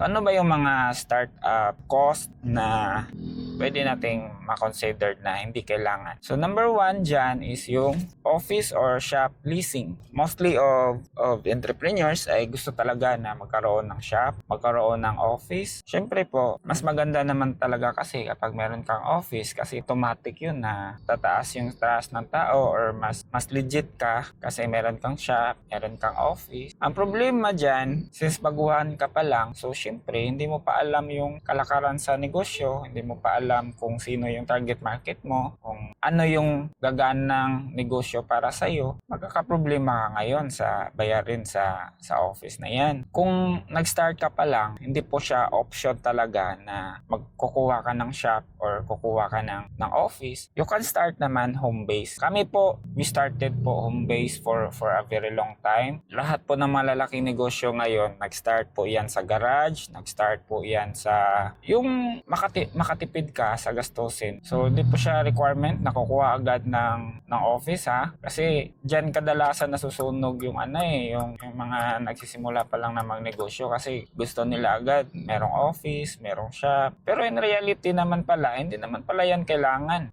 Ano ba yung mga startup cost na pwede nating makonsider na hindi kailangan? So number one dyan is yung office or shop leasing. Mostly of entrepreneurs ay gusto talaga na magkaroon ng shop, magkaroon ng office. Syempre po, mas maganda naman talaga kasi kapag meron kang office kasi automatic yun na tataas yung trust ng tao or mas legit ka kasi meron kang shop, meron kang office. Ang problema dyan, since baguhan ka pa lang, so syempre hindi mo pa alam yung kalakaran sa negosyo, hindi mo pa alam kung sino yung target market mo, kung ano yung gaganang negosyo para sa'yo, magkakaproblema ka ngayon sa bayarin sa office na yan. Kung nag-start ka pa lang, hindi po siya option talaga na magkukuha ka ng shop or kukuha ka ng office. You can start naman home base. Kami po, we started po home base for a very long time. Lahat po ng malalaking negosyo ngayon, nag-start po yan sa garage, nag-start po yan sa yung makatipid ka sa gastusin. So, hindi po siya requirement na kukuha agad ng office ha. Kasi dyan kadalasan nasusunog yung yung mga nagsisimula pa lang na magnegosyo kasi gusto nila agad merong office, merong shop. Pero in reality naman pala, hindi naman pala yan kailangan.